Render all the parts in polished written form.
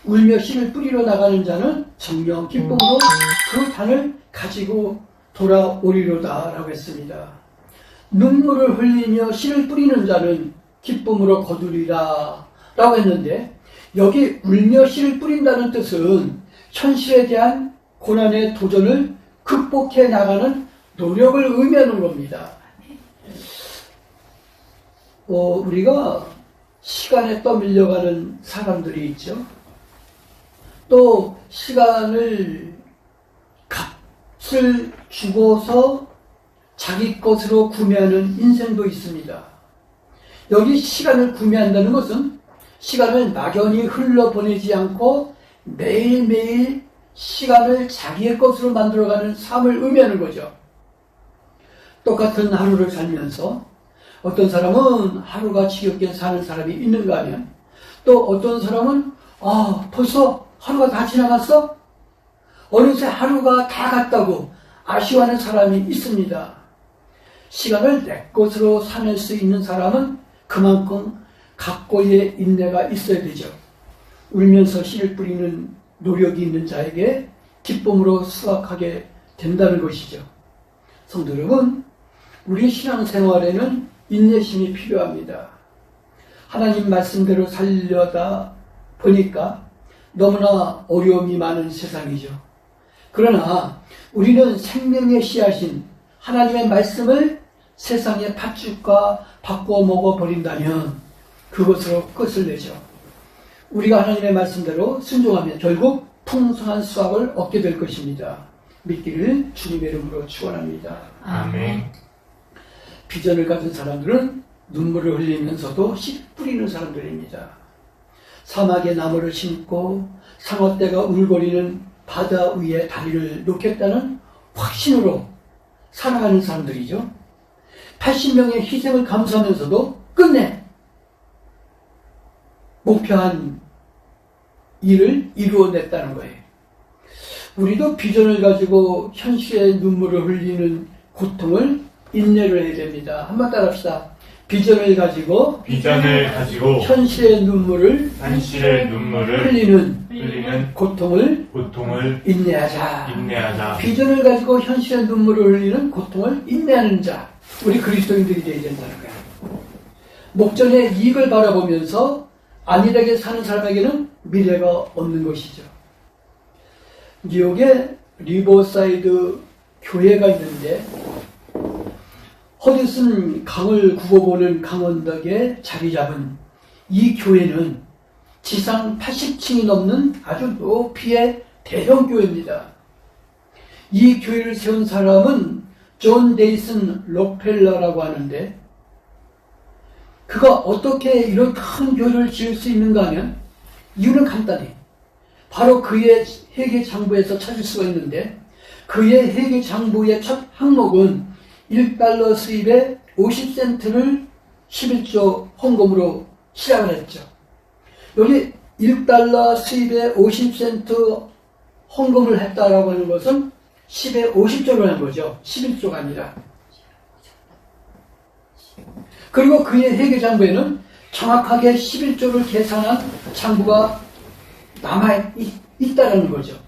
울며 씨를 뿌리러 나가는 자는 정령 기쁨으로 그 단을 가지고 돌아오리로다 라고 했습니다. 눈물을 흘리며 씨를 뿌리는 자는 기쁨으로 거두리라 라고 했는데, 여기 울며 씨를 뿌린다는 뜻은 현실에 대한 고난의 도전을 극복해 나가는 노력을 의미하는 겁니다. 우리가 시간에 떠밀려가는 사람들이 있죠. 또 시간을 값을 주고서 자기 것으로 구매하는 인생도 있습니다. 여기 시간을 구매한다는 것은 시간을 막연히 흘러보내지 않고 매일매일 시간을 자기의 것으로 만들어가는 삶을 의미하는 거죠. 똑같은 하루를 살면서 어떤 사람은 하루가 지겹게 사는 사람이 있는가 하면, 또 어떤 사람은 벌써 하루가 다 지나갔어? 어느새 하루가 다 갔다고 아쉬워하는 사람이 있습니다. 시간을 내 것으로 사낼 수 있는 사람은 그만큼 각고의 인내가 있어야 되죠. 울면서 씨를 뿌리는 노력이 있는 자에게 기쁨으로 수확하게 된다는 것이죠. 성도 여러분, 우리 신앙생활에는 인내심이 필요합니다. 하나님 말씀대로 살려다 보니까 너무나 어려움이 많은 세상이죠. 그러나 우리는 생명의 씨앗인 하나님의 말씀을 세상의 팥죽과 바꾸어 먹어버린다면 그것으로 끝을 내죠. 우리가 하나님의 말씀대로 순종하면 결국 풍성한 수확을 얻게 될 것입니다. 믿기를 주님의 이름으로 축원합니다. 아멘. 비전을 가진 사람들은 눈물을 흘리면서도 씨 뿌리는 사람들입니다. 사막에 나무를 심고 상어떼가 울거리는 바다 위에 다리를 놓겠다는 확신으로 살아가는 사람들이죠. 80명의 희생을 감수하면서도 끝내 목표한 일을 이루어냈다는 거예요. 우리도 비전을 가지고 현실의 눈물을 흘리는 고통을 인내를 해야 됩니다. 한번 따라합시다. 비전을 가지고 현실의 눈물을 흘리는 고통을 인내하자. 비전을 가지고 현실의 눈물을 흘리는 고통을 인내하는 자, 우리 그리스도인들이 되어야 된다는 거예요. 목전의 이익을 바라보면서 안일하게 사는 사람에게는 미래가 없는 것이죠. 뉴욕에 리버사이드 교회가 있는데, 허드슨 강을 굽어보는 강언덕에 자리 잡은 이 교회는 지상 80층이 넘는 아주 높이의 대형 교회입니다. 이 교회를 세운 사람은 존 데이슨 록펠러라고 하는데, 그가 어떻게 이런 큰 교회를 지을 수 있는가 하면 이유는 간단해. 바로 그의 회계 장부에서 찾을 수가 있는데, 그의 회계 장부의 첫 항목은 1달러 수입에 50센트를 11조 헌금으로 시작을 했죠. 여기 1달러 수입에 50센트 헌금을 했다라고 하는 것은 10에 50조를 한 거죠. 11조가 아니라. 그리고 그의 회계장부에는 정확하게 11조를 계산한 장부가 남아있다는 거죠.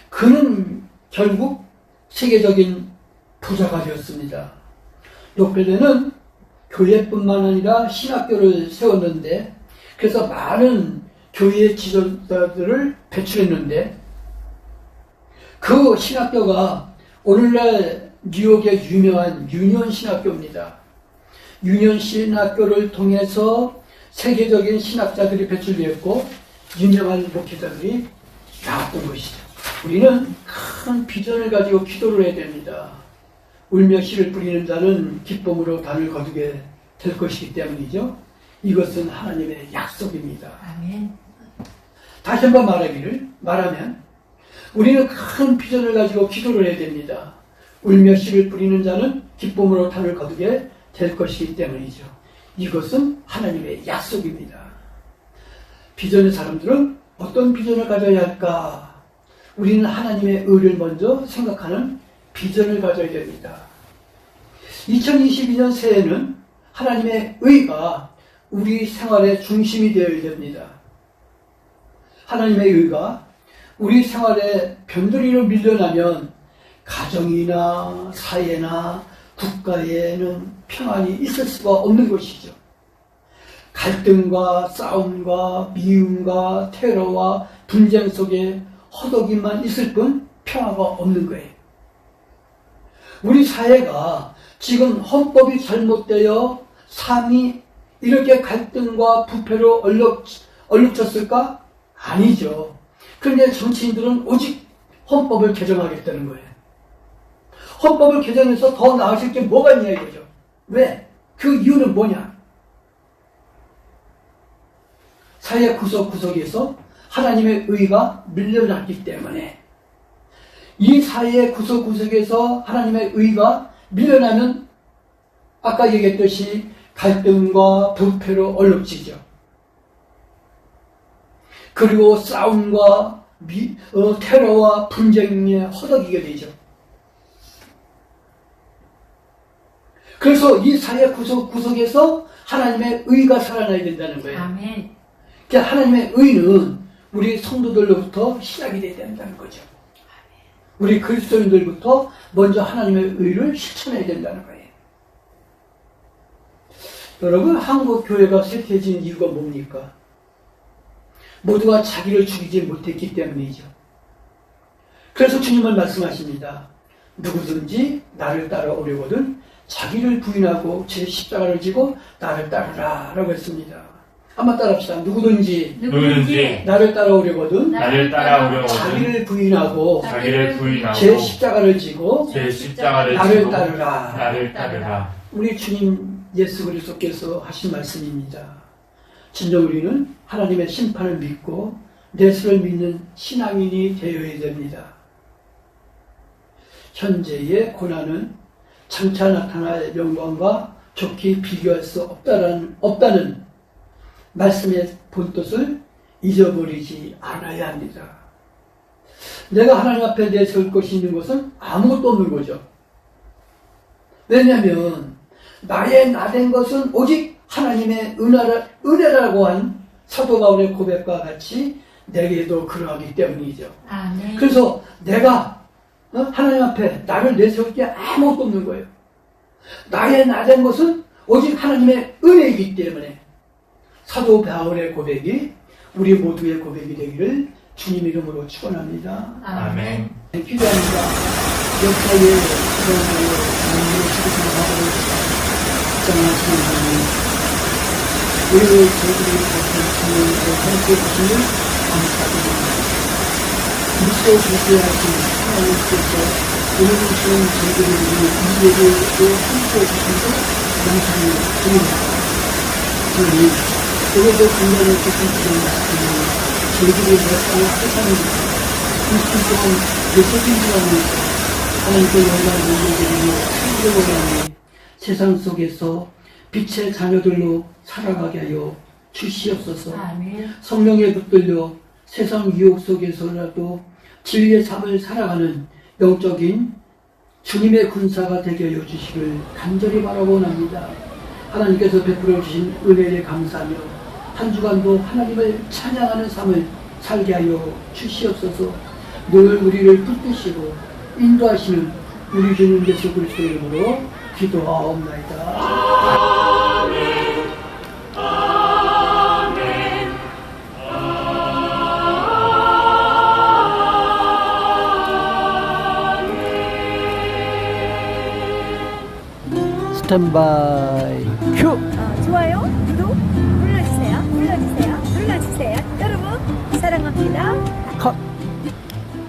그는 결국 세계적인 부자가 되었습니다. 록펠러는 교회뿐만 아니라 신학교를 세웠는데, 그래서 많은 교회의 지도자들을 배출했는데, 그 신학교가 오늘날 뉴욕의 유명한 유니온 신학교입니다. 유니온 신학교를 통해서 세계적인 신학자들이 배출되었고 유명한 목회자들이 나왔던 것이죠. 우리는 큰 비전을 가지고 기도를 해야 됩니다. 울며 씨를 뿌리는 자는 기쁨으로 단을 거두게 될 것이기 때문이죠. 이것은 하나님의 약속입니다. 아멘. 다시 한번 말하면 우리는 큰 비전을 가지고 기도를 해야 됩니다. 울며 씨를 뿌리는 자는 기쁨으로 단을 거두게 될 것이기 때문이죠. 이것은 하나님의 약속입니다. 비전의 사람들은 어떤 비전을 가져야 할까? 우리는 하나님의 의를 먼저 생각하는 비전을 가져야 됩니다. 2022년 새해에는 하나님의 의가 우리 생활의 중심이 되어야 됩니다. 하나님의 의가 우리 생활에 변두리로 밀려나면 가정이나 사회나 국가에는 평안이 있을 수가 없는 것이죠. 갈등과 싸움과 미움과 테러와 분쟁 속에 허덕이만 있을 뿐 평화가 없는 거예요. 우리 사회가 지금 헌법이 잘못되어 삶이 이렇게 갈등과 부패로 얼룩졌을까? 아니죠. 그런데 정치인들은 오직 헌법을 개정하겠다는 거예요. 헌법을 개정해서 더 나아질 게 뭐가 있냐 이거죠. 왜? 그 이유는 뭐냐? 사회 구석구석에서 하나님의 의가 밀려났기 때문에 이 사회의 구석구석에서 하나님의 의가 밀려나면 아까 얘기했듯이 갈등과 부패로 얼룩지죠. 그리고 싸움과 테러와 분쟁에 허덕이게 되죠. 그래서 이 사회 구석구석에서 하나님의 의가 살아나야 된다는 거예요. 아멘. 그러니까 하나님의 의는 우리 성도들로부터 시작이 돼야 된다는 거죠. 우리 그리스도인들부터 먼저 하나님의 의를 실천해야 된다는 거예요. 여러분, 한국 교회가 쇠퇴해진 이유가 뭡니까? 모두가 자기를 죽이지 못했기 때문이죠. 그래서 주님은 말씀하십니다. 누구든지 나를 따라오려거든 자기를 부인하고 제 십자가를 지고 나를 따르라 라고 했습니다. 한번 따라합시다. 누구든지 나를 따라오려거든 자기를 부인하고 제 십자가를 지고 나를 따르라. 우리 주님 예수 그리스도께서 하신 말씀입니다. 진정 우리는 하나님의 심판을 믿고 예수를 믿는 신앙인이 되어야 됩니다. 현재의 고난은 장차 나타날 영광과 좋게 비교할 수 없다는 말씀의 본뜻을 잊어버리지 않아야 합니다. 내가 하나님 앞에 내세울 것이 있는 것은 아무것도 없는 거죠. 왜냐하면 나의 나된 것은 오직 하나님의 은혜라고 한 사도 바울의 고백과 같이 내게도 그러하기 때문이죠. 아멘. 그래서 내가 하나님 앞에 나를 내세울 게 아무것도 없는 거예요. 나의 나된 것은 오직 하나님의 은혜이기 때문에 사도 바울의 고백이 우리 모두의 고백이 되기를 주님 이름으로 축원합니다. 아멘. 기도합니다. 역사의 그런 주님의 지구상하고 정하시는 하나님, 우리를 저희들이 같은 주님으로 함께 주시는 감사드립니다. 그리스도 교제하신 하나님께서 오늘 주신 저희들을 이제도 함께 해주셔서 감사를 드립니다. 주님, 오늘도 중간에 계신 저희들이 역사의 세상을 일주일 동안 예수님 지나면서 하나님께 영광을 올려드리며 찬송을 하니 세상 속에서 빛의 자녀들로 살아가게 하여 주시옵소서. 아멘. 성령에 붙들려 세상 유혹 속에서라도 진리의 삶을 살아가는 영적인 주님의 군사가 되게 하여 주시길 간절히 바라원합니다. 하나님께서 베풀어 주신 은혜에 감사하며 한 주간도 하나님을 찬양하는 삶을 살게 하여 주시옵소서. 늘 우리를 붙드시고 인도하시는 우리 주님 예수 그리스도의 이름으로 기도하옵나이다. 스탠바이 큐. 좋아요, 구독,